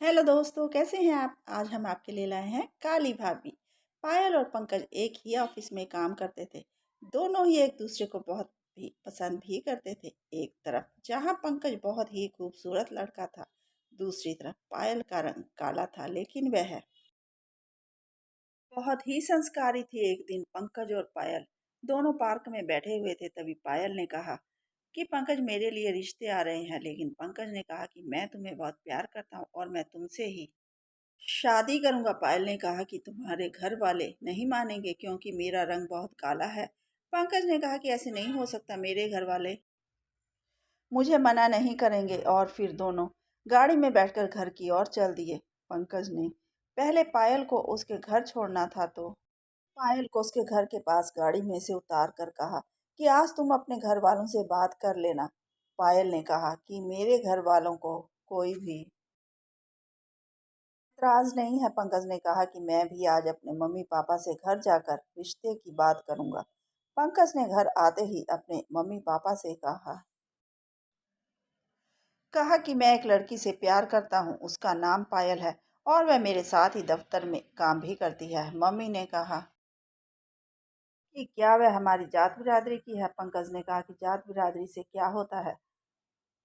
Hello दोस्तों, कैसे हैं आप? आज हम आपके लिए लाए हैं काली भाभी। पायल और पंकज एक ही ऑफिस में काम करते थे। दोनों ही एक दूसरे को बहुत भी पसंद भी करते थे। एक तरफ जहां पंकज बहुत ही खूबसूरत लड़का था, दूसरी तरफ पायल का रंग काला था, लेकिन वह बहुत ही संस्कारी थी। एक दिन पंकज और पायल दोनों पार्क में बैठे हुए थे। तभी पायल ने कहा कि पंकज, मेरे लिए रिश्ते आ रहे हैं। लेकिन पंकज ने कहा कि मैं तुम्हें बहुत प्यार करता हूँ और मैं तुमसे ही शादी करूंगा। पायल ने कहा कि तुम्हारे घर वाले नहीं मानेंगे क्योंकि मेरा रंग बहुत काला है। पंकज ने कहा कि ऐसे नहीं हो सकता, मेरे घर वाले मुझे मना नहीं करेंगे। और फिर दोनों गाड़ी में बैठकर घर की ओर चल दिए। पंकज ने पहले पायल को उसके घर छोड़ना था, तो पायल को उसके घर के पास गाड़ी में से उतार कर कहा कि आज तुम अपने घर वालों से बात कर लेना। पायल ने कहा कि मेरे घर वालों को कोई भी इतराज नहीं है। पंकज ने कहा कि मैं भी आज अपने मम्मी पापा से घर जाकर रिश्ते की बात करूंगा। पंकज ने घर आते ही अपने मम्मी पापा से कहा कि मैं एक लड़की से प्यार करता हूँ, उसका नाम पायल है और वह मेरे साथ ही दफ्तर में काम भी करती है। मम्मी ने कहा कि क्या वह हमारी जात बिरादरी की है? पंकज ने कहा कि जात बिरादरी से क्या होता है।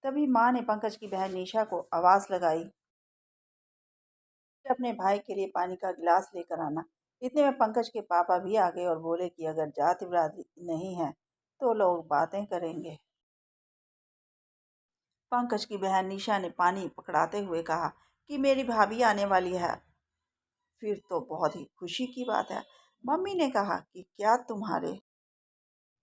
तभी माँ ने पंकज की बहन निशा को आवाज लगाई कि अपने भाई के लिए पानी का गिलास लेकर आना। इतने में पंकज के पापा भी आ गए और बोले कि अगर जाति बिरादरी नहीं है तो लोग बातें करेंगे। पंकज की बहन निशा ने पानी पकड़ाते हुए कहा कि मेरी भाभी आने वाली है। फिर तो बहुत ही खुशी की बात है। मम्मी ने कहा कि क्या तुम्हारे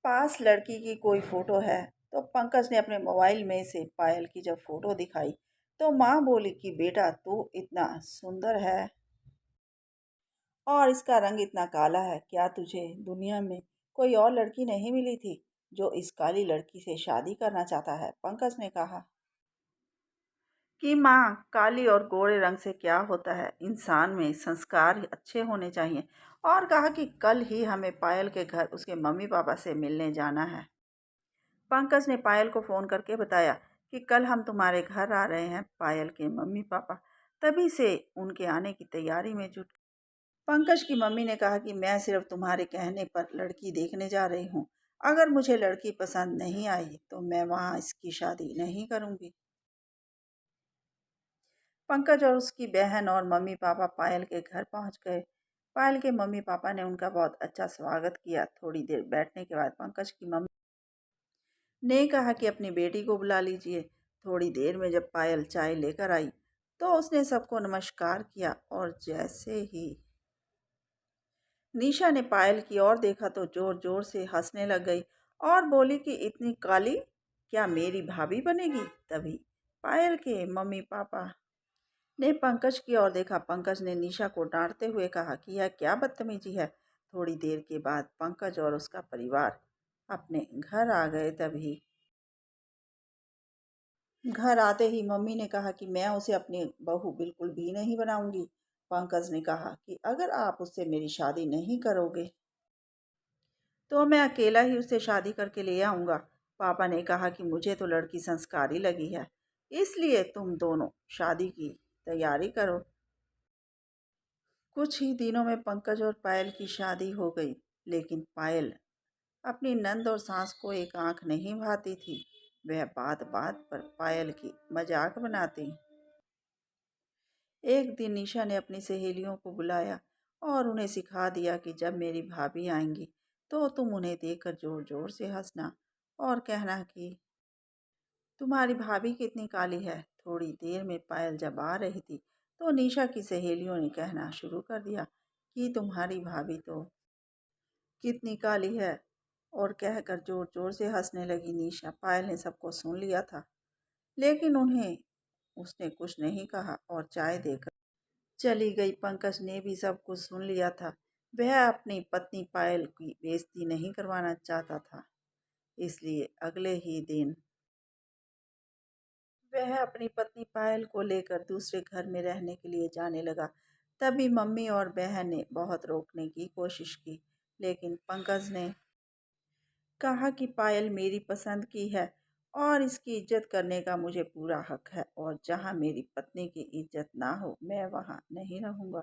पास लड़की की कोई फोटो है? तो पंकज ने अपने मोबाइल में से पायल की जब फोटो दिखाई तो माँ बोली कि बेटा, तू इतना सुंदर है और इसका रंग इतना काला है, क्या तुझे दुनिया में कोई और लड़की नहीं मिली थी जो इस काली लड़की से शादी करना चाहता है? पंकज ने कहा कि माँ, काली और गोरे रंग से क्या होता है, इंसान में संस्कार अच्छे होने चाहिए। और कहा कि कल ही हमें पायल के घर उसके मम्मी पापा से मिलने जाना है। पंकज ने पायल को फ़ोन करके बताया कि कल हम तुम्हारे घर आ रहे हैं। पायल के मम्मी पापा तभी से उनके आने की तैयारी में जुट। पंकज की मम्मी ने कहा कि मैं सिर्फ तुम्हारे कहने पर लड़की देखने जा रही हूँ। अगर मुझे लड़की पसंद नहीं आई तो मैं वहाँ इसकी शादी नहीं करूँगी। पंकज और उसकी बहन और मम्मी पापा पायल के घर पहुँच गए। पायल के मम्मी पापा ने उनका बहुत अच्छा स्वागत किया। थोड़ी देर बैठने के बाद पंकज की मम्मी ने कहा कि अपनी बेटी को बुला लीजिए। थोड़ी देर में जब पायल चाय लेकर आई तो उसने सबको नमस्कार किया और जैसे ही निशा ने पायल की ओर देखा तो जोर जोर से हंसने लग गई और बोली कि इतनी काली, क्या मेरी भाभी बनेगी? तभी पायल के मम्मी पापा ने पंकज की ओर देखा। पंकज ने निशा को डांटते हुए कहा कि यह क्या बदतमीजी है। थोड़ी देर के बाद पंकज और उसका परिवार अपने घर आ गए। तभी घर आते ही मम्मी ने कहा कि मैं उसे अपनी बहू बिल्कुल भी नहीं बनाऊंगी। पंकज ने कहा कि अगर आप उससे मेरी शादी नहीं करोगे तो मैं अकेला ही उससे शादी करके ले आऊँगा। पापा ने कहा कि मुझे तो लड़की संस्कारी लगी है, इसलिए तुम दोनों शादी की तैयारी करो। कुछ ही दिनों में पंकज और पायल की शादी हो गई, लेकिन पायल अपनी नंद और सास को एक आंख नहीं भाती थी। वह बात बात पर पायल की मजाक बनाती। एक दिन निशा ने अपनी सहेलियों को बुलाया और उन्हें सिखा दिया कि जब मेरी भाभी आएंगी तो तुम उन्हें देखकर जोर जोर से हंसना और कहना कि तुम्हारी भाभी कितनी काली है। थोड़ी देर में पायल जब आ रही थी तो निशा की सहेलियों ने कहना शुरू कर दिया कि तुम्हारी भाभी तो कितनी काली है, और कहकर जोर जोर से हंसने लगी निशा। पायल ने सबको सुन लिया था, लेकिन उन्हें उसने कुछ नहीं कहा और चाय देकर चली गई। पंकज ने भी सब कुछ सुन लिया था। वह अपनी पत्नी पायल की बेइज्जती नहीं करवाना चाहता था, इसलिए अगले ही दिन वह अपनी पत्नी पायल को लेकर दूसरे घर में रहने के लिए जाने लगा। तभी मम्मी और बहन ने बहुत रोकने की कोशिश की, लेकिन पंकज ने कहा कि पायल मेरी पसंद की है और इसकी इज़्ज़त करने का मुझे पूरा हक है और जहाँ मेरी पत्नी की इज़्ज़त ना हो, मैं वहाँ नहीं रहूँगा।